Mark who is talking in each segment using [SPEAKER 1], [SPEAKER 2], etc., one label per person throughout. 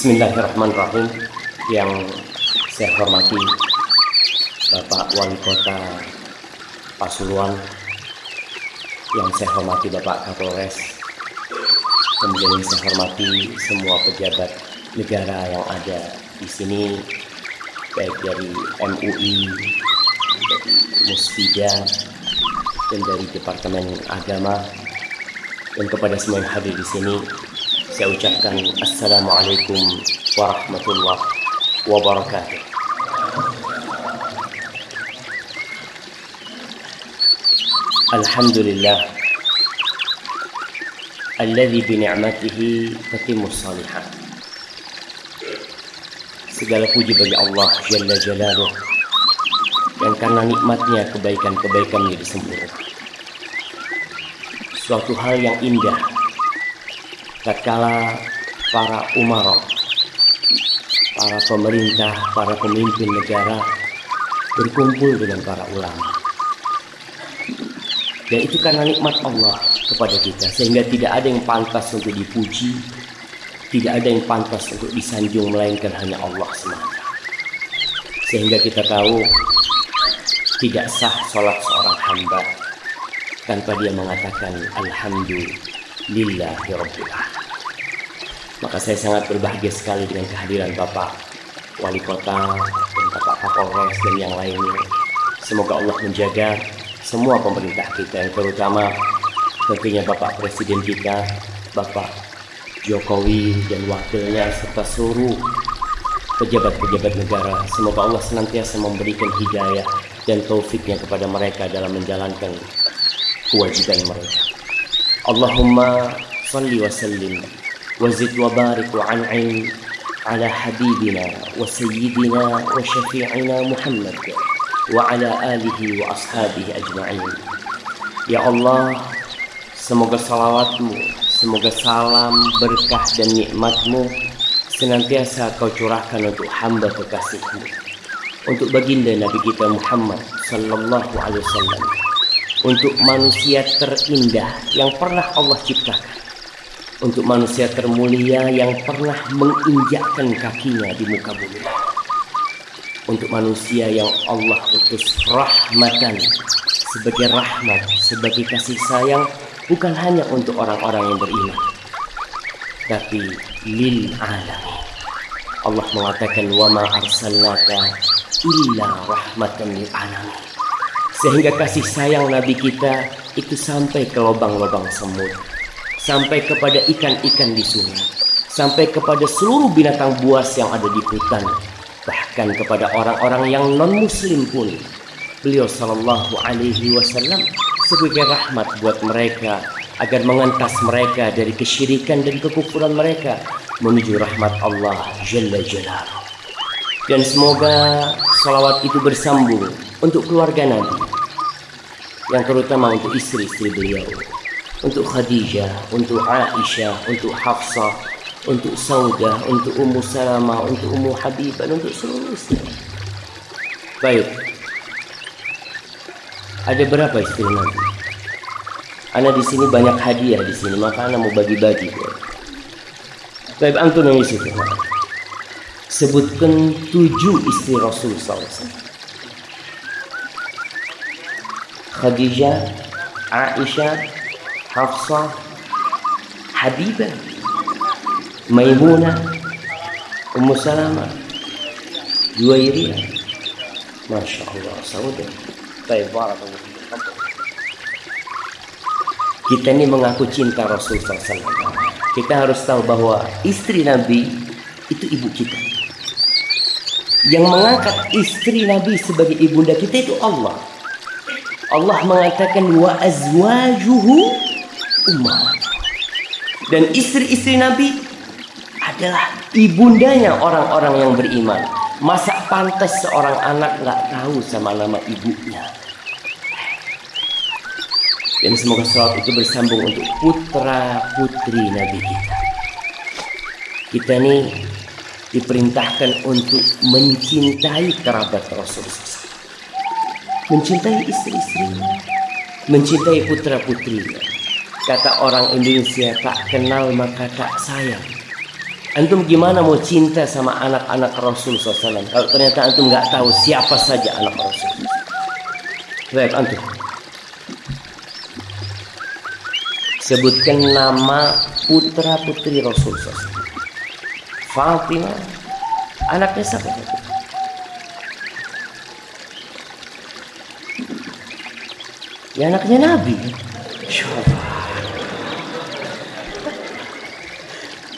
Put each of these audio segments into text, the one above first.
[SPEAKER 1] Bismillahirrahmanirrahim. Yang saya hormati Bapak Wali Kota Pasuruan, yang saya hormati Bapak Kapolres, kemudian yang saya hormati semua pejabat negara yang ada di sini, baik dari MUI, dari Musfida, dan dari Departemen Agama, dan kepada semua yang hadir di sini, saya ucapkan Assalamualaikum warahmatullahi wabarakatuh. Alhamdulillah alladzi bi ni'matihi tatimmus shalihat. Segala puji bagi Allah Jalla Jalaluh, yang karena nikmatnya kebaikan-kebaikan menjadi sempurna. Suatu hal yang indah tatkala para umara, para pemerintah, para pemimpin negara berkumpul dengan para ulama. Dan itu karena nikmat Allah kepada kita, sehingga tidak ada yang pantas untuk dipuji, tidak ada yang pantas untuk disanjung, melainkan hanya Allah semata. Sehingga kita tahu tidak sah sholat seorang hamba tanpa dia mengatakan Alhamdulillahi Rabbil Alamin. Maka saya sangat berbahagia sekali dengan kehadiran Bapak Wali Kota dan Bapak Kapolres dan yang lainnya. Semoga Allah menjaga semua pemerintah kita, yang terutama tentunya Bapak Presiden kita, Bapak Jokowi dan wakilnya, serta seluruh pejabat-pejabat negara. Semoga Allah senantiasa memberikan hidayah dan taufiknya kepada mereka dalam menjalankan kewajiban mereka. Allahumma salli wa sallim وزد وبارك وعنعم على حبيبنا وسيدنا وشفيعنا محمد وعلى آله وأصحابه أجمعين. Ya Allah, semoga salawatmu, semoga salam, berkah dan nikmatmu senantiasa kau curahkan untuk hamba kekasihmu, untuk baginda Nabi kita Muhammad sallallahu alaihi wasallam, untuk manusia terindah yang pernah Allah ciptakan, untuk manusia termulia yang pernah menginjakkan kakinya di muka bumi, untuk manusia yang Allah utus rahmatan, sebagai rahmat, sebagai kasih sayang, bukan hanya untuk orang-orang yang beriman, tapi lil alamin. Allah mengatakan wa ma arsalnaka illa rahmatan lil alamin, sehingga kasih sayang Nabi kita itu sampai ke lubang-lubang semut, sampai kepada ikan-ikan di sungai, sampai kepada seluruh binatang buas yang ada di hutan, bahkan kepada orang-orang yang non-muslim pun. Beliau sallallahu alaihi wasallam sebagai rahmat buat mereka, agar mengentas mereka dari kesyirikan dan kekufuran mereka menuju rahmat Allah Jalla Jalaluh. Dan semoga salawat itu bersambung untuk keluarga Nabi, yang terutama untuk istri-istri beliau, untuk Khadijah, untuk Aisyah, untuk Hafsah, untuk Saudah, untuk Ummu Salamah, untuk Ummu Habibah, untuk seluruh istri. Baik, ada berapa istri Nabi? Ana di sini banyak hadiah di sini, maka ana mau bagi-bagi. Baik, antum yang isi. Sebutkan 7 istri Rasul SAW. Khadijah, Aisyah, Hafsah, Habibah, Maimunah, Ummu Salamah, Juwairiyah. Masya Allah, Saudah. Baik, barakallahu fikum. Kita ini mengaku cinta Rasul SAW. Kita harus tahu bahwa istri Nabi itu ibu kita. Yang mengangkat istri Nabi sebagai ibunda kita itu Allah. Allah mengatakan wa azwajuhu ummah. Dan istri-istri Nabi adalah ibundanya orang-orang yang beriman. Masa pantas seorang anak nggak tahu sama nama ibunya? Dan semoga salawat itu bersambung untuk putra putri Nabi kita. Kita nih diperintahkan untuk mencintai kerabat Rasulullah, mencintai istri-istrinya, mencintai putra putrinya. Kata orang Indonesia, tak kenal maka tak sayang. Antum gimana mau cinta sama anak-anak Rasul SAW kalau ternyata antum nggak tahu siapa saja anak Rasul? Baik, antum sebutkan nama putra putri Rasul SAW. Fatimah, anaknya siapa? Ya anaknya Nabi.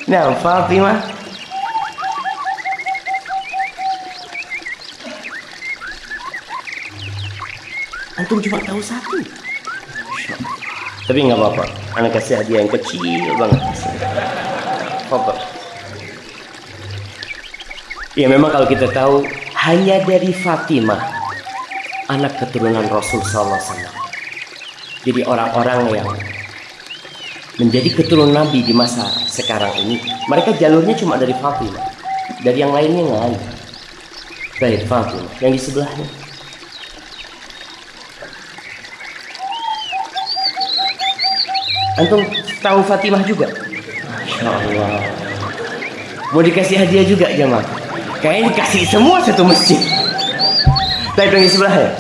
[SPEAKER 1] Nah, Fatimah antum cuma tahu satu. Tapi nggak apa-apa, anak kasih hadiah yang kecil banget. Apa? Ya memang kalau kita tahu hanya dari Fatimah, anak keturunan Rasul SAW. Jadi orang-orang yang menjadi keturunan Nabi di masa sekarang ini, mereka jalurnya cuma dari Fatimah. Dari yang lainnya nggak ada. Baik, Fatimah. Yang di sebelahnya. Antum tahu Fatimah juga? Masya Allah. Mau dikasih hadiah juga jemaah? Kayaknya dikasih semua satu masjid. Baik, yang di sebelahnya.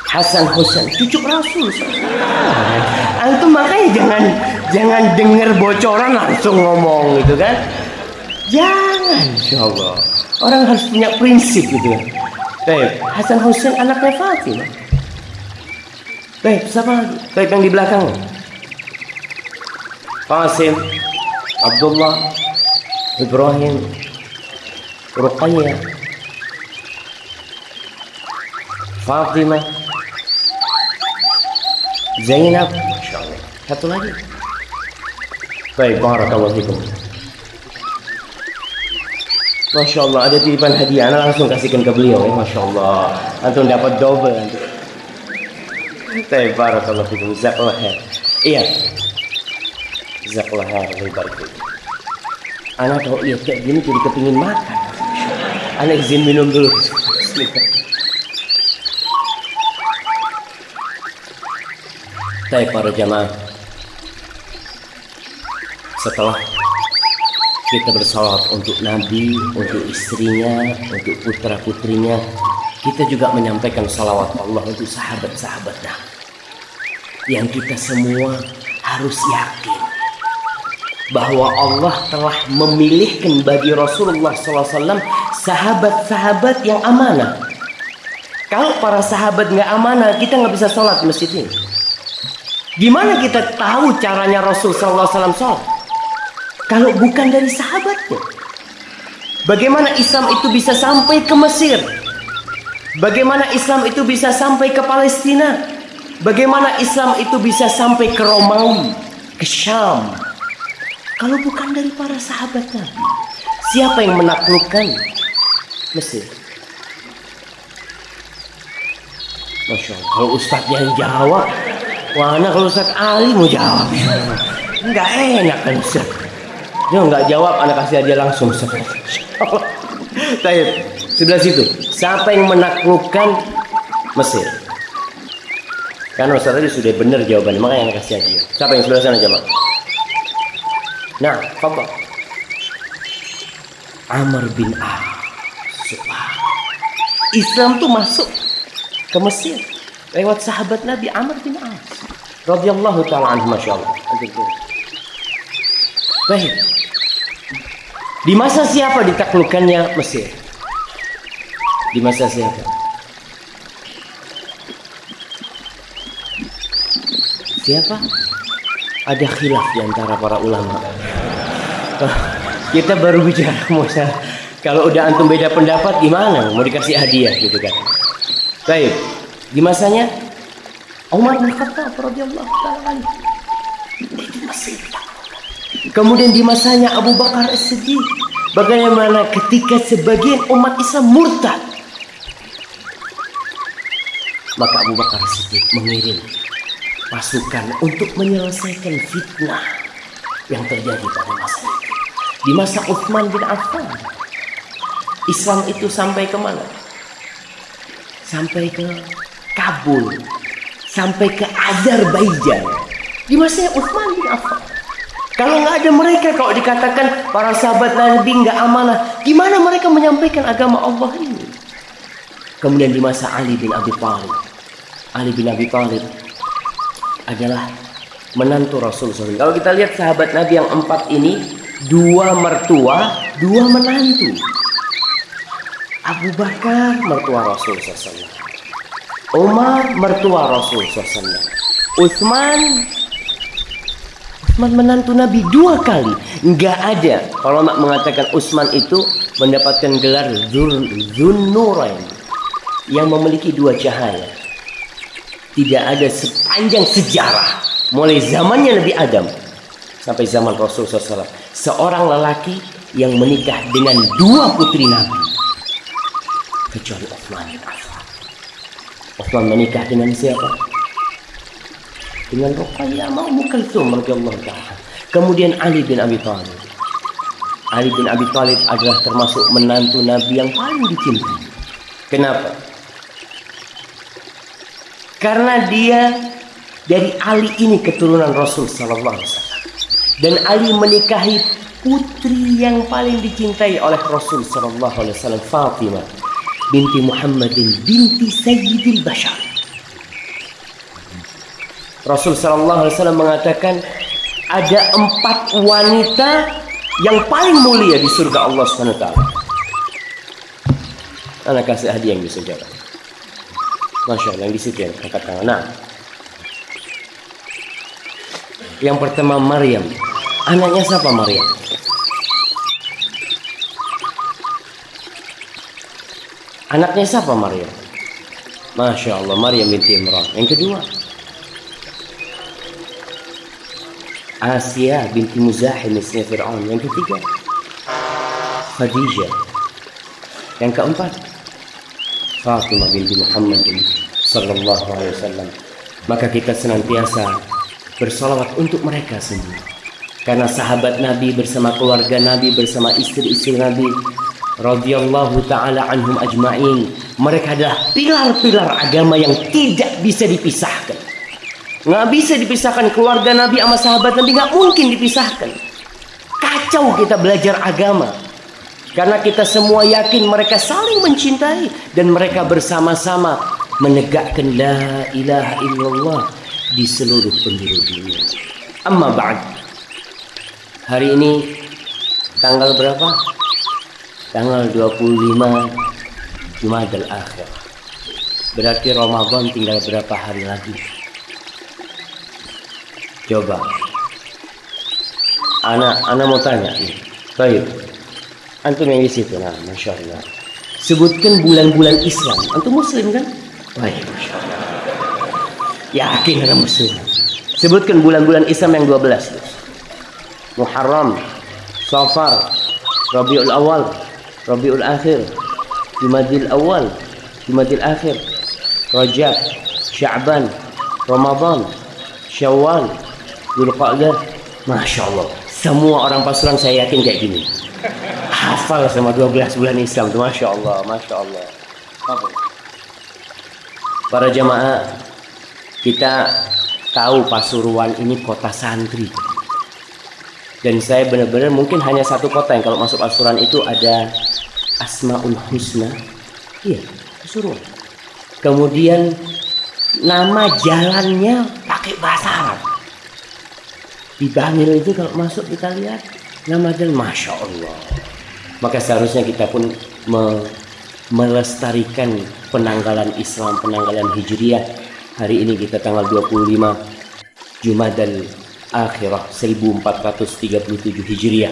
[SPEAKER 1] Hasan Husain, cucu Rasul. Antum makanya jangan dengar bocoran langsung ngomong gitu kan? Jangan, insyaallah. Orang harus punya prinsip gitu ya. Baik, Hasan Husain anaknya Fatimah. Baik, siapa lagi? Baik, yang di belakang. Qasim, Abdullah, Ibrahim, Ruqayyah, Fatimah, Zainab, Masya Allah. Satu lagi. Baik, barakallahu fikum. Masya Allah, ada titipan hadiah. Ana langsung kasihkan ke beliau ya. Masya Allah, antum dapat double antum. Baik, barakallahu fikum. Jazakallah khair. Iya. Jazakallah khair. Baik. Ana kalau lihat kayak gini jadi kepingin makan. Ana izin minum dulu. Bismillah. Baik para jamaah, setelah kita bersalawat untuk Nabi, untuk istrinya, untuk putra putrinya, kita juga menyampaikan salawat Allah untuk sahabat-sahabat Nabi. Yang kita semua harus yakin bahwa Allah telah memilihkan bagi Rasulullah SAW sahabat-sahabat yang amanah. Kalau para sahabat nggak amanah, kita nggak bisa sholat di masjid ini. Gimana kita tahu caranya Rasul SAW sholat? Kalau bukan dari sahabatnya. Bagaimana Islam itu bisa sampai ke Mesir? Bagaimana Islam itu bisa sampai ke Palestina? Bagaimana Islam itu bisa sampai ke Romawi, ke Syam? Kalau bukan dari para sahabat Nabi, siapa yang menaklukkan Mesir? Masya Allah, kalau Ustadz yang jawab, wah, kalau Ustadz Ali mau jawab, nggak enak kan Ustadz. Dia nggak jawab, anak kasih aja langsung Ustadz. Baik, sebelah situ. Siapa yang menaklukkan Mesir? Karena Ustadz tadi sudah benar jawabannya, makanya anak kasih aja. Siapa yang sebelah sana jawab? Nah, apa? Amr bin As. Islam tuh masuk ke Mesir lewat sahabat Nabi Amr bin As radhiyallahu taala anhu, masyaallah. Baik. Di masa siapa ditaklukkannya Mesir? Di masa siapa? Siapa? Ada khilaf di antara para ulama. Kita baru bicara masalah. Kalau udah antum beda pendapat gimana? Mau dikasih hadiah gitu kan? Baik. Di masanya Umar bin Khattab radhiyallahu taala anhu. Itu Mesir. Kemudian di masanya Abu Bakar As-Siddiq, bagaimana ketika sebagian umat Islam murtad, maka Abu Bakar As-Siddiq mengirim pasukan untuk menyelesaikan fitnah yang terjadi pada masa itu. Di masa Utsman bin Affan, Islam itu sampai ke mana? Sampai ke Kabul, sampai ke Azerbaijan. Di masa Utsman bin Affan. Kalau nggak ada mereka, kalau dikatakan para sahabat Nabi nggak amanah, gimana mereka menyampaikan agama Allah ini? Kemudian di masa Ali bin Abi Thalib, Ali bin Abi Thalib adalah menantu Rasulullah SAW. Kalau kita lihat sahabat Nabi yang 4 ini, 2 mertua, 2 menantu. Abu Bakar mertua Rasulullah SAW, Umar mertua Rasulullah SAW, Utsman menantu Nabi 2 kali. Nggak ada kalau mengatakan Utsman itu mendapatkan gelar Dzun-Nurain, yang memiliki 2 cahaya. Tidak ada sepanjang sejarah, mulai zamannya Nabi Adam sampai zaman Rasulullah SAW, seorang lelaki yang menikah dengan 2 putri Nabi, kecuali Utsman bin Affan. Utsman menikah dengan siapa? Dengan Ruqayyah Ummu Kulthum radhiyallahu ta'ala. Kemudian Ali bin Abi Thalib. Ali bin Abi Thalib adalah termasuk menantu Nabi yang paling dicintai. Kenapa? Karena dia dari Ali ini keturunan Rasul sallallahu alaihi wasallam. Dan Ali menikahi putri yang paling dicintai oleh Rasul sallallahu alaihi wasallam, Fatimah binti Muhammadin binti Sayyidil Bashar. Rasul sallallahu alaihi wasallam mengatakan ada 4 wanita yang paling mulia di surga Allah Subhanahu wa taala. Anak kasih hadiah yang bisa jawab. Masya Allah, yang di situ yang angkat tangan. Nah, yang pertama Maryam. Anaknya siapa Maryam? Anaknya siapa Maryam? Masya Allah, Maryam binti Imran. Yang kedua Asia binti Muzahim istri Fir'aun. Yang ketiga Khadijah. Yang keempat Fatimah binti Muhammad sallallahu alaihi wasallam. Maka kita senantiasa bersolawat untuk mereka semua, karena sahabat Nabi bersama keluarga Nabi, bersama istri-istri Nabi radhiyallahu taala anhum ajma'in, mereka adalah pilar-pilar agama yang tidak bisa dipisahkan. Nggak bisa dipisahkan keluarga Nabi sama sahabat Nabi, nggak mungkin dipisahkan. Kacau kita belajar agama, karena kita semua yakin mereka saling mencintai dan mereka bersama-sama menegakkan la ilaha illallah di seluruh penjuru dunia. Amma ba'd. Hari ini tanggal berapa? Tanggal 25 Jumadal Akhir. Berarti Ramadan tinggal berapa hari lagi? Coba. Ana mau tanya nih. Baik. Antum yang di situ, nah, masya Allah. Sebutkan bulan-bulan Islam. Antum Muslim kan? Baik, masya Allah. Yakin ada Muslim. Sebutkan bulan-bulan Islam yang 12. Muharram, Safar, Rabiul Awal, Rabiul Akhir, Jumadil Awal, Jumadil Akhir, Rajab, Sya'ban, Ramadan, Syawal, Dzulqa'dah. Masya Allah. Semua orang Pasuruan saya yakin kayak gini. Hafal sama 12 bulan Islam tuh, masya Allah, masya Allah. Para jamaah, kita tahu Pasuruan ini kota santri, dan saya benar-benar mungkin hanya satu kota yang kalau masuk Pasuruan itu ada Asmaul Husna. Iya, Pasuruan. Kemudian nama jalannya pakai bahasa Arab. Di Bangil itu kalau masuk kita lihat nama jalan, masya Allah. Maka seharusnya kita pun melestarikan penanggalan Islam, penanggalan Hijriah. Hari ini kita tanggal 25 Jumadal Akhirah 1437 Hijriah.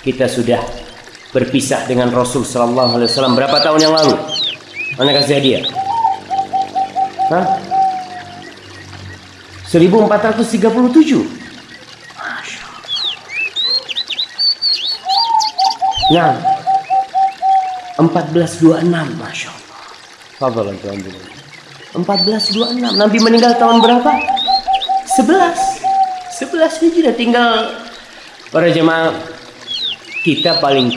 [SPEAKER 1] Kita sudah berpisah dengan Rasul sallallahu alaihi wasallam berapa tahun yang lalu? Mana kasih hadiah? Hah? 1437. Nah, 1426, Masya Allah. Fadhalan Tuhan. 1426. Nabi meninggal tahun berapa? 11 Hijriah. Tinggal para jemaah, kita paling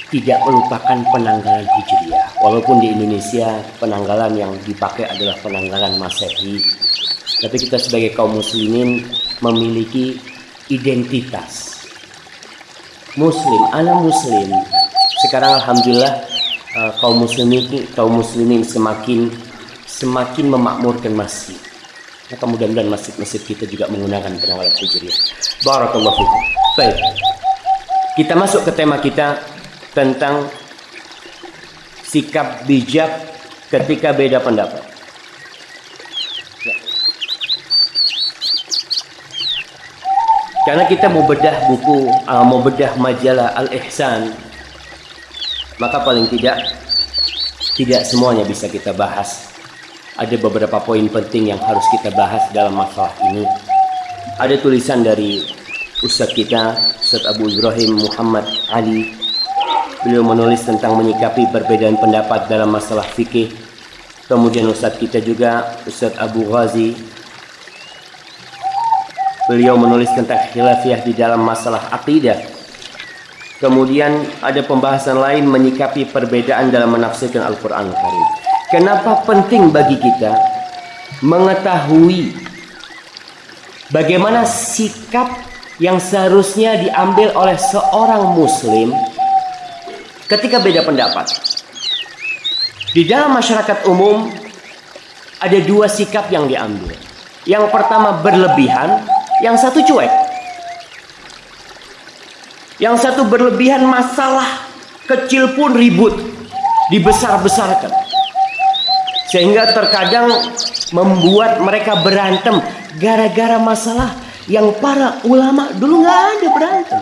[SPEAKER 1] tidak melupakan penanggalan Hijriah. Walaupun di Indonesia penanggalan yang dipakai adalah penanggalan Masehi, tapi kita sebagai kaum muslimin memiliki identitas Muslim, anak Muslim. Sekarang alhamdulillah kaum muslimin semakin memakmurkan masjid. Maka mudah-mudahan masjid-masjid kita juga menggunakan penanggalan Hijriah. Barakallahu fikum. Baik. Kita masuk ke tema kita tentang sikap bijak ketika beda pendapat. Karena kita mau bedah buku, mau bedah majalah Al-Ihsan, maka paling tidak semuanya bisa kita bahas. Ada beberapa poin penting yang harus kita bahas dalam masalah ini. Ada tulisan dari Ustadz kita, Ustadz Abu Ibrahim Muhammad Ali. Beliau menulis tentang menyikapi perbedaan pendapat dalam masalah fikih. Kemudian Ustadz kita juga, Ustadz Abu Ghazi, beliau menulis tentang khilafiyah di dalam masalah akidah. Kemudian ada pembahasan lain menyikapi perbedaan dalam menafsirkan Al-Quran Al-Karim. Kenapa penting bagi kita mengetahui bagaimana sikap yang seharusnya diambil oleh seorang muslim ketika beda pendapat. Di dalam masyarakat umum ada dua sikap yang diambil. Yang pertama berlebihan, yang satu cuek. Yang satu berlebihan, masalah kecil pun ribut, dibesar-besarkan. Sehingga terkadang membuat mereka berantem gara-gara masalah yang para ulama dulu nggak ada berantem.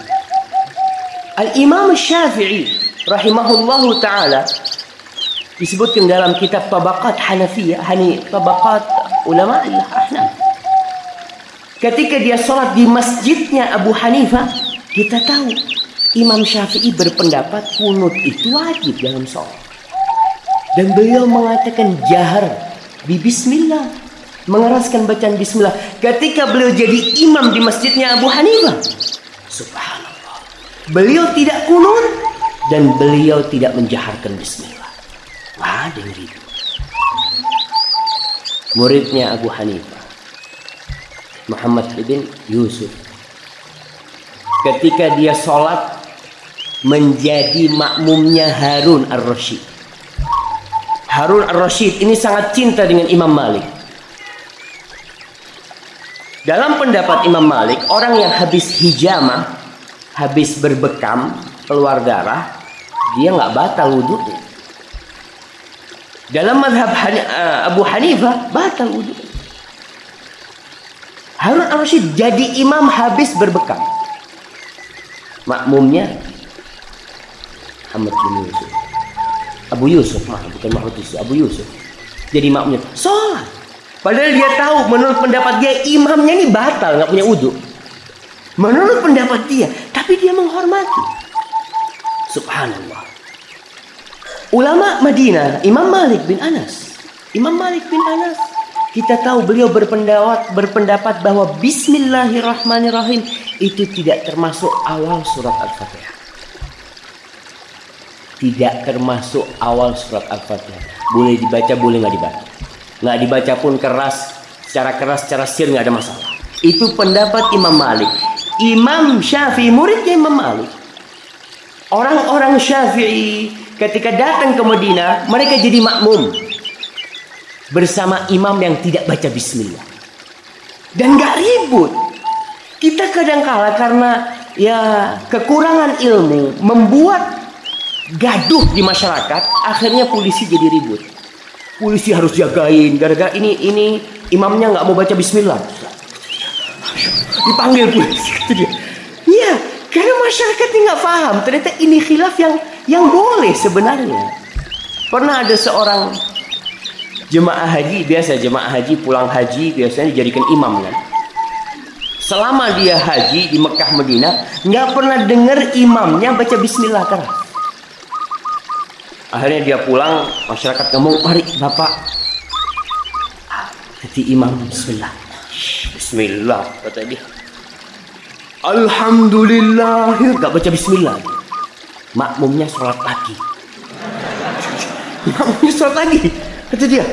[SPEAKER 1] Al-Imam Syafi'i rahimahullahu ta'ala disebutkan dalam kitab Tabaqat Hanafiyah, Tabaqat Ulama al-Ahnaf. Ketika dia sholat di masjidnya Abu Hanifah, kita tahu Imam Syafi'i berpendapat kunut itu wajib dalam sholat. Dan beliau mengatakan jahar di bismillah, mengeraskan bacaan bismillah. Ketika beliau jadi imam di masjidnya Abu Hanifah, subhanallah, beliau tidak kunut dan beliau tidak menjaharkan bismillah. Wah, ada yang ribut. Muridnya Abu Hanifah, Muhammad ibn Yusuf, ketika dia sholat menjadi makmumnya Harun ar-Rasyid. Harun ar-Rasyid ini sangat cinta dengan Imam Malik. Dalam pendapat Imam Malik, orang yang habis hijamah, habis berbekam, keluar darah, dia nggak batal wudunya. Dalam mazhab Abu Hanifah, batal wudu. Harun ar-Rasyid jadi imam habis berbekam. Makmumnya Muhammad bin Yusuf. Abu Yusuf, bukan Muhammad Yusuf, Abu Yusuf. Jadi makmumnya sholat. Padahal dia tahu menurut pendapat dia imamnya ini batal, nggak punya wudu. Menurut pendapat dia, tapi dia menghormati. Subhanallah. Ulama Madinah, Imam Malik bin Anas. Kita tahu beliau berpendapat bahwa Bismillahirrahmanirrahim itu tidak termasuk awal surat Al-Fatihah. Tidak termasuk awal surat Al-Fatihah. Boleh dibaca, boleh nggak dibaca. Nggak dibaca pun secara sir nggak ada masalah. Itu pendapat Imam Malik. Imam Syafi'i muridnya Imam Malik. Orang-orang Syafi'i ketika datang ke Madinah, mereka jadi makmum bersama imam yang tidak baca bismillah. Dan nggak ribut. Kita kadang-kala karena ya kekurangan ilmu membuat gaduh di masyarakat, akhirnya polisi jadi ribut. Polisi harus jagain gara-gara ini imamnya nggak mau baca bismillah. Dipanggil polisi kata dia. Iya, karena masyarakat ini nggak paham. Ternyata ini khilaf yang boleh sebenarnya. Pernah ada seorang jemaah haji pulang haji biasanya dijadikan imam kan. Selama dia haji di Mekah Madinah, nggak pernah dengar imamnya baca bismillah keras. Akhirnya dia pulang, masyarakat ngomong, mari bapak. Jadi imam bismillah. Bismillah kata dia. Alhamdulillah, nggak baca bismillah. Makmumnya sholat lagi. Makmumnya sholat lagi. Kata dia,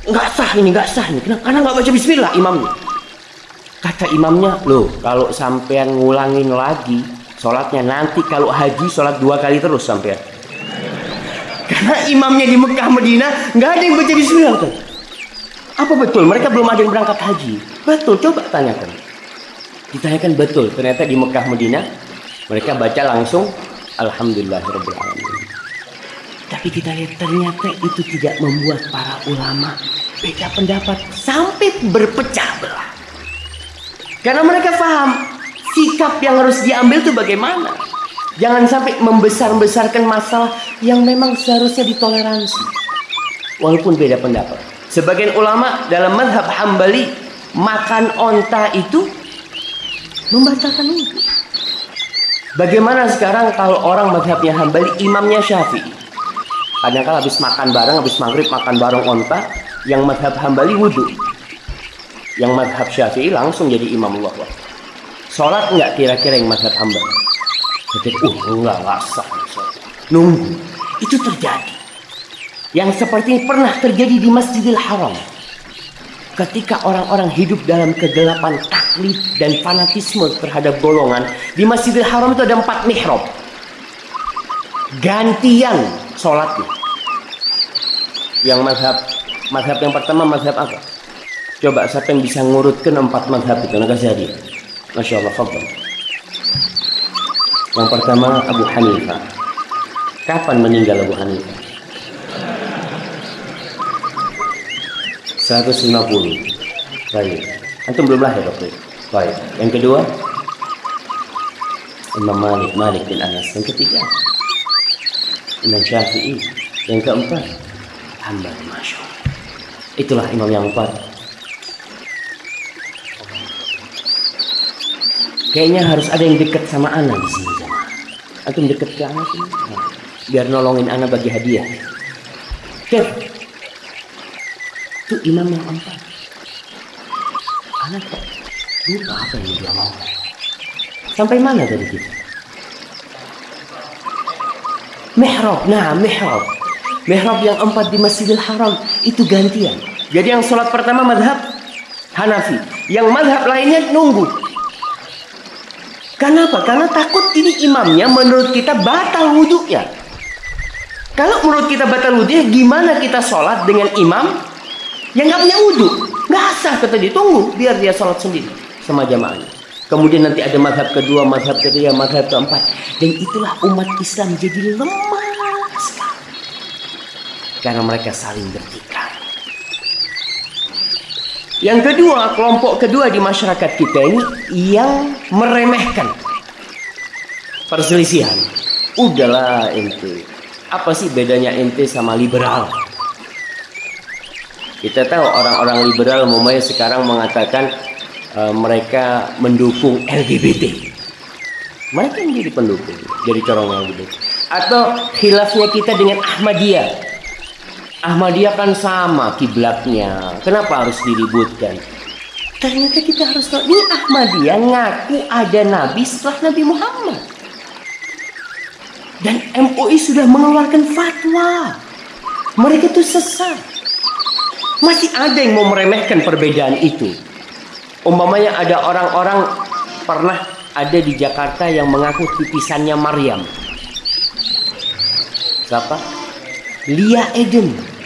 [SPEAKER 1] nggak sah ini. Karena nggak baca bismillah imamnya. Kata imamnya, loh kalau sampean ngulangin lagi sholatnya, nanti kalau haji sholat 2 kali terus sampean. Karena imamnya di Mekah Madinah nggak ada yang baca bismillah tuh. Apa betul mereka belum ada yang berangkat haji? Betul, coba tanyakan. Ditanyakan betul, ternyata di Mekah Madinah mereka baca langsung Alhamdulillahirabbil alamin. Tapi kita lihat ternyata itu tidak membuat para ulama beda pendapat sampai berpecah belah. Karena mereka paham sikap yang harus diambil itu bagaimana. Jangan sampai membesar-besarkan masalah yang memang seharusnya ditoleransi. Walaupun beda pendapat. Sebagian ulama dalam mazhab Hambali, makan onta itu membatalkan wudhu. Bagaimana sekarang kalau orang mazhabnya Hambali, imamnya Syafi'i? Kadang-kadang habis makan bareng, habis maghrib makan bareng onta, yang mazhab Hambali wudhu. Yang mazhab Syafi'i langsung jadi imam Allah. Sholat enggak kira-kira yang mazhab Hambali? Jadi, enggak sah. Nunggu. Itu terjadi. Yang seperti ini pernah terjadi di Masjidil Haram. Ketika orang-orang hidup dalam kegelapan taklid dan fanatisme terhadap golongan, di Masjidil Haram itu ada 4 mihrab. Gantian sholatnya. Yang mazhab yang pertama mazhab apa? Coba siapa yang bisa ngurutkan 4 mazhab itu? Nak kasih hadiah. Masya Allah, fadhal. Yang pertama Abu Hanifah. Kapan meninggal Abu Hanifah? 150. Baik. Antum belum lahir waktu itu. Baik. Yang kedua Imam Malik bin Anas. Yang ketiga Imam Syafi'i. Yang keempat Hambali. Masya Allah. Itulah imam yang 4. Kayaknya harus ada yang dekat sama ana di sini, jemaah. Antum dekat ke ana sini, biar nolongin ana bagi hadiah. Oke. Itu imam yang 4. Ana kok lupa apa yang dia mau. Sampai mana tadi kita? Mihrab. Nah, mihrab. Mihrab yang 4 di Masjidil Haram itu gantian. Jadi yang sholat pertama mazhab Hanafi, yang mazhab lainnya nunggu. Kenapa? Karena takut ini imamnya menurut kita batal wudhunya. Kalau menurut kita batal wudhunya, gimana kita sholat dengan imam yang nggak punya wudhu? Nggak sah, kata dia. Tunggu biar dia sholat sendiri sama jamaahnya. Kemudian nanti ada mazhab kedua, mazhab ketiga, mazhab keempat. Dan itulah umat Islam jadi lemah sekali. Karena mereka saling bertikai. Yang kedua, kelompok kedua di masyarakat kita ini yang meremehkan perselisihan. Udahlah ente. Apa sih bedanya ente sama liberal? Kita tahu orang-orang liberal umumnya sekarang mengatakan mereka mendukung LGBT. Mereka yang jadi pendukung, jadi corong LGBT. Atau khilafnya kita dengan Ahmadiyah. Ahmadiyah kan sama kiblatnya. Kenapa harus diributkan? Ternyata kita harus tahu, ini Ahmadiyah ngaku ada Nabi setelah Nabi Muhammad. Dan MUI sudah mengeluarkan fatwa. Mereka itu sesat. Masih ada yang mau meremehkan perbedaan itu. Umpamanya ada orang-orang pernah ada di Jakarta yang mengaku titisannya Maryam. Siapa? Lia Eden.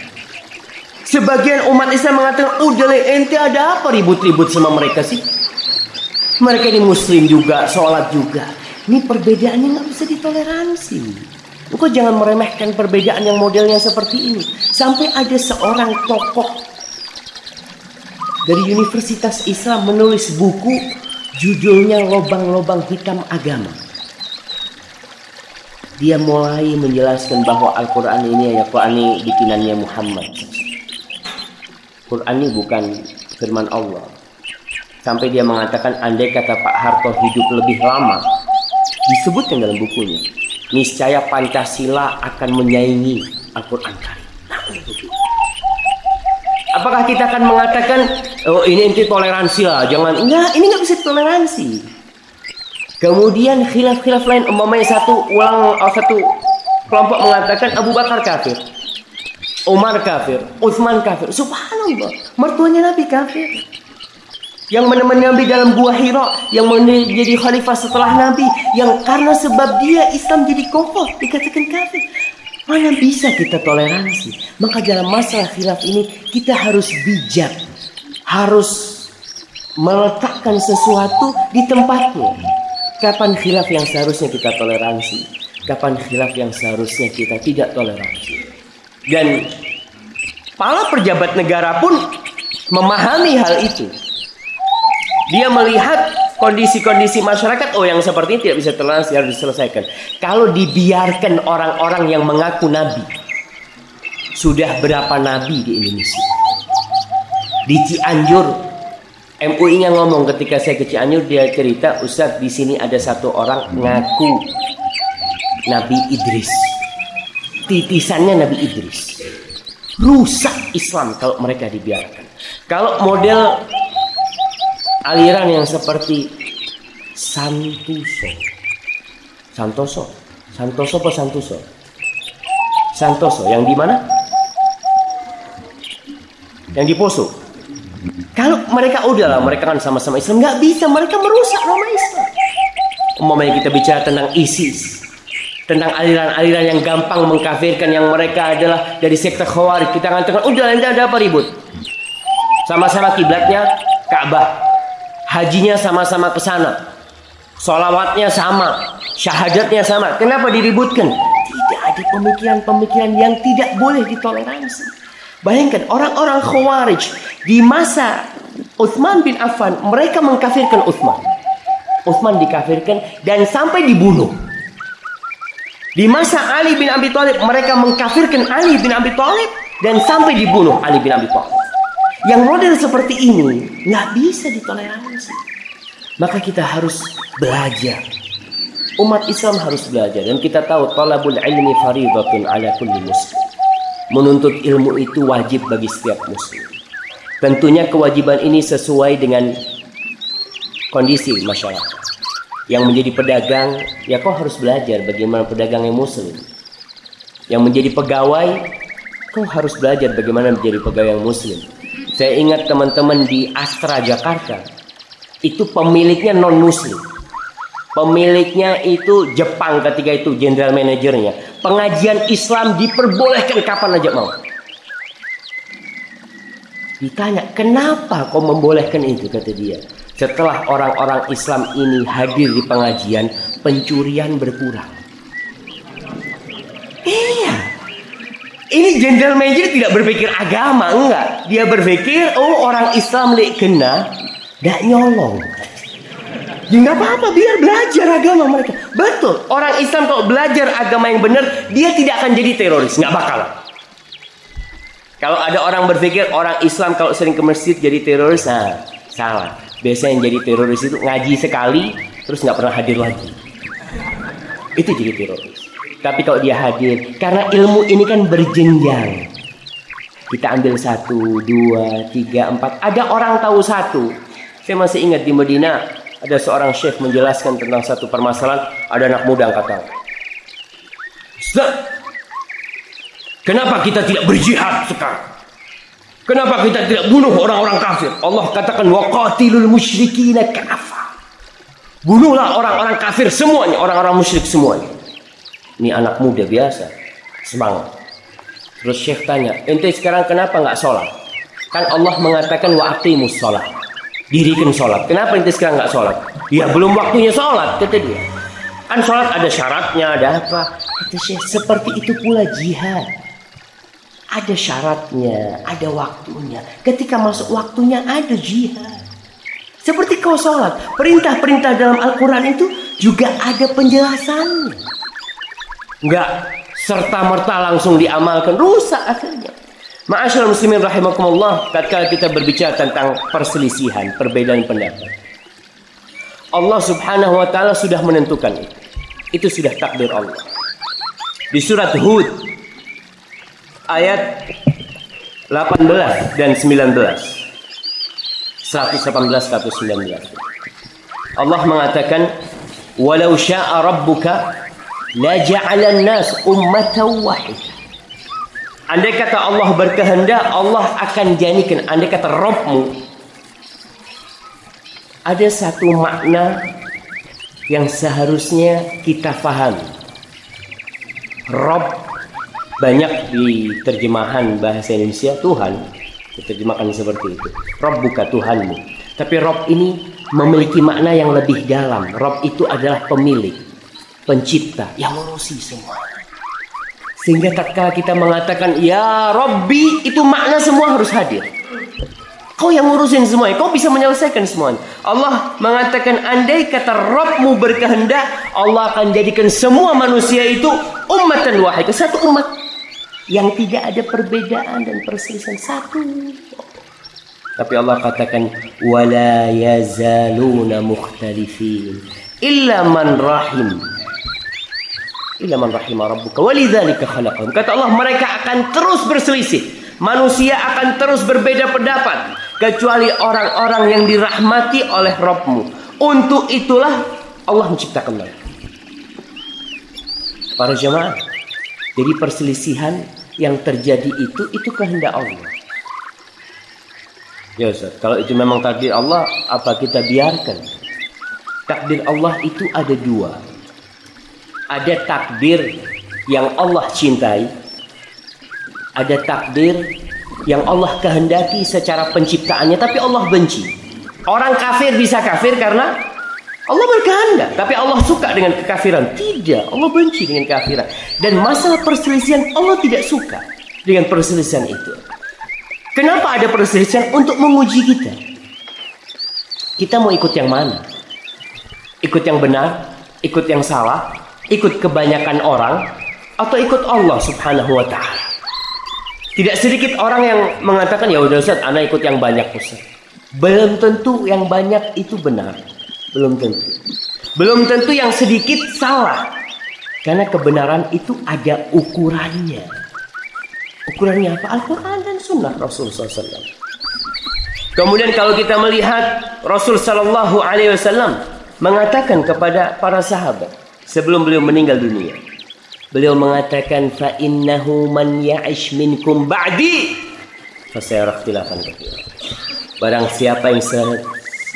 [SPEAKER 1] Sebagian umat Islam mengatakan, udah ente ada apa ribut-ribut sama mereka sih? Mereka ini muslim juga, sholat juga. Ini perbedaannya nggak bisa ditoleransi. Engkau jangan meremehkan perbedaan yang modelnya seperti ini. Sampai ada seorang tokoh dari Universitas Islam menulis buku judulnya Lobang-Lobang Hitam Agama. Dia mulai menjelaskan bahwa Al-Quran ini bikinannya Muhammad. Quran ini bukan firman Allah. Sampai dia mengatakan andai kata Pak Harto hidup lebih lama, disebutkan dalam bukunya, niscaya Pancasila akan menyaingi Al-Quran Karim. Apakah kita akan mengatakan, oh ini inti toleransi lah, jangan, enggak, ini nggak bisa toleransi. Kemudian khilaf-khilaf lain, umpamanya satu kelompok mengatakan Abu Bakar kafir, Umar kafir, Utsman kafir. Subhanallah, mertuanya Nabi kafir. Yang menemani Nabi dalam Gua Hira, yang menjadi khalifah setelah Nabi, yang karena sebab dia Islam jadi kokoh dikatakan kafir. Mana bisa kita toleransi? Maka dalam masalah khilaf ini kita harus bijak, harus meletakkan sesuatu di tempatnya. Kapan khilaf yang seharusnya kita toleransi, kapan khilaf yang seharusnya kita tidak toleransi. Dan para pejabat negara pun memahami hal itu. Dia melihat kondisi-kondisi masyarakat, oh yang seperti ini tidak bisa toleransi, harus diselesaikan. Kalau dibiarkan orang-orang yang mengaku nabi, sudah berapa nabi di Indonesia? Di Cianjur, MUI-nya ngomong ketika saya ke Cianjur, dia cerita, Ustadz di sini ada satu orang ngaku Nabi Idris, titisannya Nabi Idris. Rusak Islam kalau mereka dibiarkan. Kalau model aliran yang seperti Santoso yang di mana? Yang di Poso. Kalau mereka udahlah, mereka kan sama-sama Islam, nggak bisa, mereka merusak nama Islam. Umpamanya kita bicara tentang ISIS, tentang aliran-aliran yang gampang mengkafirkan, yang mereka adalah dari sekte Khawarij, kita mengatakan udah nanti ada apa ribut? Sama-sama kiblatnya Ka'bah. Hajinya sama-sama ke sana, sholawatnya sama, syahadatnya sama. Kenapa diributkan? Tidak ada pemikiran-pemikiran yang tidak boleh ditoleransi. Bayangkan orang-orang Khawarij di masa Utsman bin Affan, mereka mengkafirkan Utsman. Utsman dikafirkan dan sampai dibunuh. Di masa Ali bin Abi Thalib, mereka mengkafirkan Ali bin Abi Thalib dan sampai dibunuh Ali bin Abi Thalib. Yang model seperti ini nggak bisa ditoleransi. Maka kita harus belajar. Umat Islam harus belajar. Dan kita tahu talabul ilmi faridatun ala kulli muslim. Menuntut ilmu itu wajib bagi setiap muslim. Tentunya kewajiban ini sesuai dengan kondisi masyarakat. Yang menjadi pedagang, ya kau harus belajar bagaimana pedagang yang muslim. Yang menjadi pegawai, kau harus belajar bagaimana menjadi pegawai yang muslim. Saya ingat teman-teman di Astra Jakarta, itu pemiliknya non-muslim. Pemiliknya itu Jepang ketika itu, general manajernya. Pengajian Islam diperbolehkan kapan aja mau. Ditanya, kenapa kau membolehkan itu? Kata dia, setelah orang-orang Islam ini hadir di pengajian, pencurian berkurang. Iya. Ini general manager tidak berpikir agama, enggak. Dia berpikir, oh orang Islam lek kena, gak nyolong. Ya nggak apa-apa, biar belajar agama mereka. Betul, orang Islam kalau belajar agama yang benar, dia tidak akan jadi teroris, nggak bakal. Kalau ada orang berpikir orang Islam kalau sering ke masjid jadi teroris, nah salah. Biasanya yang jadi teroris itu ngaji sekali, terus nggak pernah hadir lagi. Itu jadi teroris. Tapi kalau dia hadir, karena ilmu ini kan berjenjang. Kita ambil 1, 2, 3, 4. Ada orang tahu 1. Saya masih ingat di Medina, ada seorang syekh menjelaskan tentang satu permasalahan. Ada anak muda yang kata, Ustaz, kenapa kita tidak berjihad sekarang? Kenapa kita tidak bunuh orang-orang kafir? Allah katakan, waqatilul musyrikina kafah. Bunuhlah orang-orang kafir semuanya, orang-orang musyrik semuanya. Ini anak muda biasa, semangat. Terus Syekh tanya, ente sekarang kenapa nggak sholat? Kan Allah mengatakan wa aqimus sholat, dirikan sholat. Kenapa ente sekarang nggak sholat? Ya belum waktunya sholat, kata dia. Kan sholat ada syaratnya, ada apa? Kata Syekh, seperti itu pula jihad. Ada syaratnya, ada waktunya. Ketika masuk waktunya ada jihad. Seperti kau sholat, perintah-perintah dalam Al-Quran itu juga ada penjelasannya. Enggak serta-merta langsung diamalkan, rusak akhirnya. Ma'asyiral muslimin rahimakumullah, tatkala kita berbicara tentang perselisihan, perbedaan pendapat, Allah Subhanahu wa taala sudah menentukan itu. Itu sudah takdir Allah. Di surat Hud ayat 18 dan 19. 118 119. Allah mengatakan, "Walau syaa rabbuka la ja'alan nas ummatan wahidah." Andai kata Allah berkehendak, Allah akan jadikan, andai kata Rabbmu, ada satu makna yang seharusnya kita fahami. Rabb banyak di terjemahan bahasa Indonesia Tuhan diterjemahkan seperti itu. Rabb bukan Tuhanmu. Tapi Rabb ini memiliki makna yang lebih dalam. Rabb itu adalah pemilik, pencipta yang mengurusi semua. Sehingga tatkala kita mengatakan ya Rabbi, itu makna semua harus hadir. Kau yang ngurusin semuanya, kau bisa menyelesaikan semuanya. Allah mengatakan andai kata Rabbmu berkehendak, Allah akan jadikan semua manusia itu ummatan wahidah, satu umat yang tidak ada perbedaan dan perselisihan, satu. Tapi Allah katakan wala yazaluna mukhtalifin illa man rahimah rabbuka walidzalika khalaqahum. Kata Allah, mereka akan terus berselisih. Manusia akan terus berbeda pendapat kecuali orang-orang yang dirahmati oleh Rabbmu. Untuk itulah Allah menciptakan mereka. Para jemaah, jadi perselisihan yang terjadi itu kehendak Allah. Ya Ustaz, kalau itu memang takdir Allah, apa kita biarkan? Takdir Allah itu ada dua. Ada takdir yang Allah cintai, ada takdir yang Allah kehendaki secara penciptaannya, tapi Allah benci. Orang kafir bisa kafir karena Allah berkehendak, tapi Allah suka dengan kekafiran. Tidak, Allah benci dengan kafiran. Dan masalah perselisihan, Allah tidak suka dengan perselisihan itu. Kenapa ada perselisihan? Untuk menguji kita. Kita mau ikut yang mana? Ikut yang benar? Ikut yang salah? Ikut kebanyakan orang atau ikut Allah Subhanahu wa taala? Tidak sedikit orang yang mengatakan, ya udah Ustaz, ana ikut yang banyak Ustaz. Belum tentu yang banyak itu benar. Belum tentu. Belum tentu yang sedikit salah. Karena kebenaran itu ada ukurannya. Ukurannya apa? Al-Quran dan Sunnah Rasul SAW. Kemudian kalau kita melihat Rasul Sallallahu Alaihi Wasallam mengatakan kepada para sahabat sebelum beliau meninggal dunia, beliau mengatakan, fa innahu man ya'ish minkum ba'di fasayara ikhtilafan katsira. Barang siapa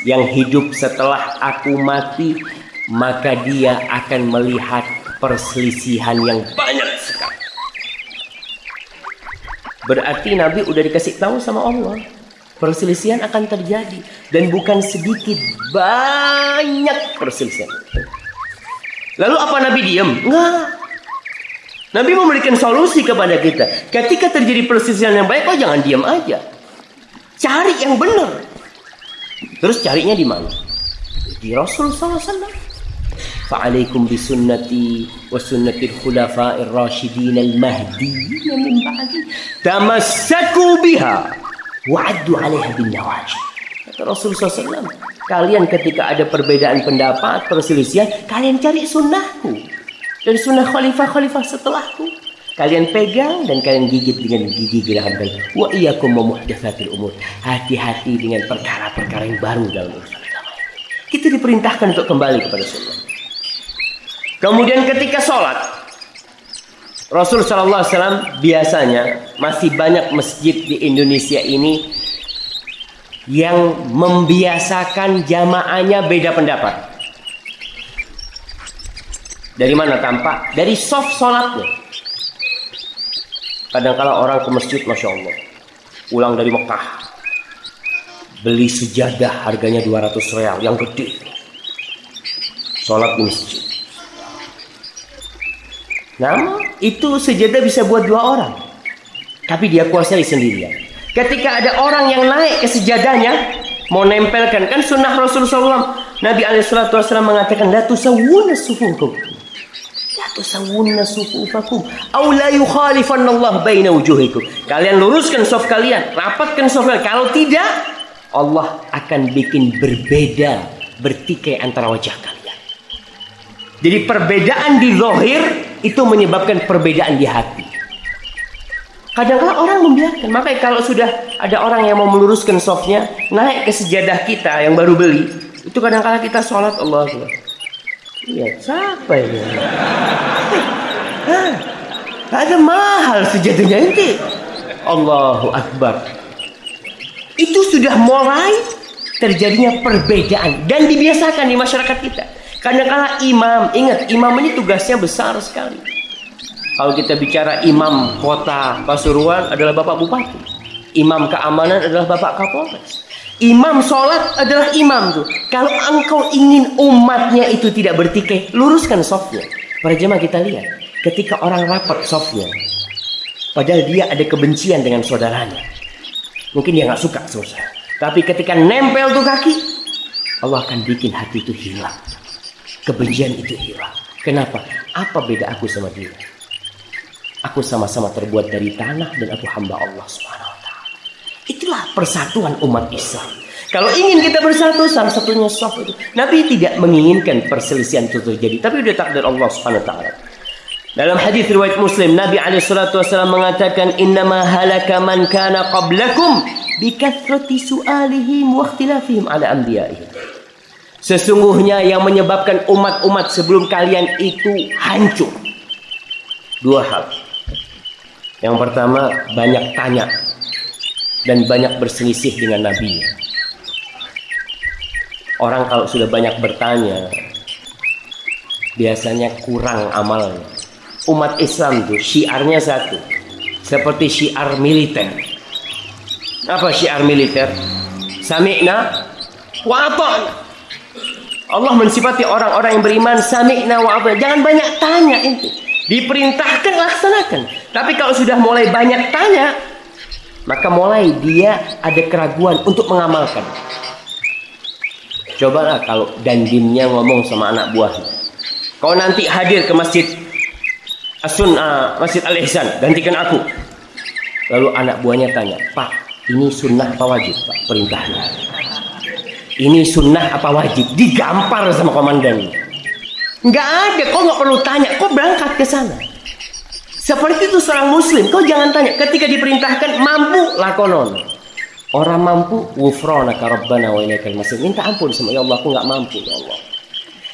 [SPEAKER 1] yang hidup setelah aku mati, maka dia akan melihat perselisihan yang banyak sekali. Berarti Nabi udah dikasih tahu sama Allah, perselisihan akan terjadi, dan bukan sedikit, banyak perselisihan. Lalu apa Nabi diam? Enggak. Nabi memberikan solusi kepada kita. Ketika terjadi perselisihan yang baik, kau jangan diam aja. Cari yang benar. Terus carinya di mana? Di Rasul SAW. Fa'alaikum bisunnati wa sunnatil khulafa'ir rasyidin al-mahdiyyin min ba'di. Tamassaku biha wa'addu 'alaiha bin nawajid. Kata Rasul SAW, kalian ketika ada perbedaan pendapat, perselisihan, kalian cari sunnahku dan sunnah khalifah-khalifah setelahku. Kalian pegang dan kalian gigit dengan gigi geraham baik. Wa iyyakum muhdatsatil umur. Hati-hati dengan perkara-perkara yang baru dalam urusan agama. Kita diperintahkan untuk kembali kepada sunnah. Kemudian ketika sholat, Rasul SAW biasanya, masih banyak masjid di Indonesia ini yang membiasakan jamaahnya beda pendapat. Dari mana tampak? Dari soft sholatnya. Kadang-kala orang ke masjid, Masya Allah, pulang dari Mekah, beli sejadah harganya 200 real, yang gede, sholat di masjid. Nah, itu sejadah bisa buat 2 orang, tapi dia kuasai sendirian. Ketika ada orang yang naik ke sejadahnya, mau nempelkan, kan sunnah Rasulullah SAW, Nabi SAW mengatakan, la tusawwuna sufufakum. tusawwunna sufufakum aw la yukhalifanna Allah baina wujuhikum. Kalian luruskan shaf kalian, rapatkan shaf kalian. Kalau tidak, Allah akan bikin berbeda, bertikai antara wajah kalian. Jadi perbedaan di zahir itu menyebabkan perbedaan di hati. Kadang-kadang orang membiarkan. Makanya kalau sudah ada orang yang mau meluruskan shafnya, naik ke sejadah kita yang baru beli, itu kadang-kadang kita sholat Allah Akbar. Iya, siapa ini? Ada mahal sejadahnya ini. Allahu Akbar. Itu sudah mulai terjadinya perbedaan dan dibiasakan di masyarakat kita. Kadang-kadang imam, ingat imam ini tugasnya besar sekali. Kalau kita bicara imam kota Pasuruan adalah Bapak Bupati. Imam keamanan adalah Bapak Kapolres. Imam sholat adalah imam tuh. Kalau engkau ingin umatnya itu tidak bertikai, luruskan shafnya. Para jemaah kita lihat, ketika orang rapat shafnya, padahal dia ada kebencian dengan saudaranya. Mungkin dia nggak suka sama saya. Tapi ketika nempel tuh kaki, Allah akan bikin hati itu hilang. Kebencian itu hilang. Kenapa? Apa beda aku sama dia? Aku sama-sama terbuat dari tanah dan aku hamba Allah Subhanahu wa taala. Itulah persatuan umat Islam. Kalau ingin kita bersatu, salah satunya shaf itu. Nabi tidak menginginkan perselisihan itu terjadi, tapi sudah takdir Allah Subhanahu wa taala. Dalam hadis riwayat Muslim, Nabi alaihi salatu wasallam mengatakan, "Innama halaka man kana qablakum bi kathrati su'alihim wa ikhtilafihim ala anbiya'ihim." Sesungguhnya yang menyebabkan umat-umat sebelum kalian itu hancur. Dua hal. Yang pertama, banyak tanya dan banyak berselisih dengan Nabi. Orang kalau sudah banyak bertanya, biasanya kurang amalnya. Umat Islam tuh syiarnya satu, seperti syiar militer. Apa syiar militer? Sami'na wa ata'na. Allah mensifati orang-orang yang beriman, sami'na wa ata'na. Jangan banyak tanya itu. Diperintahkan, laksanakan. Tapi kalau sudah mulai banyak tanya, maka mulai dia ada keraguan untuk mengamalkan. Cobalah kalau dandimnya ngomong sama anak buahnya, kau nanti hadir ke masjid Masjid Al-Ihsan, gantikan aku. Lalu anak buahnya tanya, Pak, ini sunnah apa wajib, Pak, perintahnya? Ini sunnah apa wajib? Digampar sama komandan. Nggak ada, kau nggak perlu tanya, kau berangkat ke sana. Seperti itu seorang muslim, kau jangan tanya. Ketika diperintahkan, mampu, lakonon. Orang mampu, wufronaka rabbana wa ilaikal masir. Minta ampun sama ya Allah, aku nggak mampu ya Allah.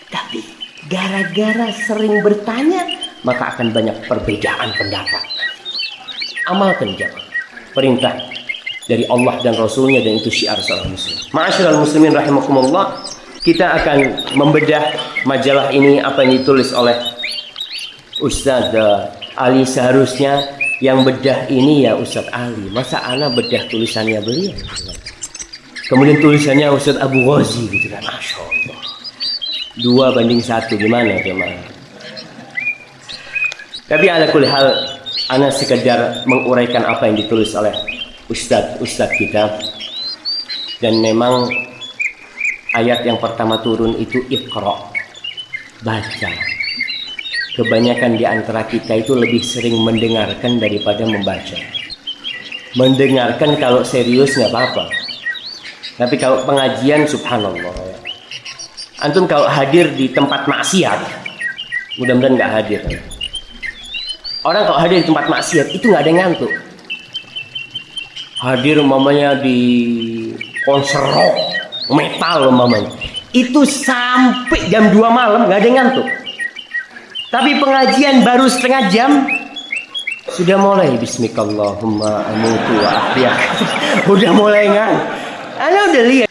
[SPEAKER 1] Tapi gara-gara sering bertanya, maka akan banyak perbedaan pendapat. Amalkan jamaah perintah dari Allah dan Rasulnya, dan itu syiar seorang muslim. Ma'asyiral muslimin rahimakumullah, kita akan membedah majalah ini, apa yang ditulis oleh Ustaz Ali. Seharusnya yang bedah ini ya Ustaz Ali, masa ana bedah tulisannya beliau? Kemudian tulisannya Ustaz Abu Ghazi gitu kan, Masya Allah. 2:1 gimana jemaah? Tapi ala kulli hal, ana sekedar menguraikan apa yang ditulis oleh Ustaz kita. Dan memang ayat yang pertama turun itu Iqra, baca. Kebanyakan di antara kita itu lebih sering mendengarkan daripada membaca. Mendengarkan kalau serius nggak apa-apa. Tapi kalau pengajian, subhanallah. Antum kalau hadir di tempat maksiat, mudah-mudahan nggak hadir. Orang kalau hadir di tempat maksiat itu nggak ada yang ngantuk. Hadir umpamanya di konser rock, metal umpamanya, itu sampai jam 2 malam nggak ada yang ngantuk. Tapi pengajian baru setengah jam sudah mulai bismikallahumma amutu wa ahya. Udah mulai ngantuk. Anda udah lihat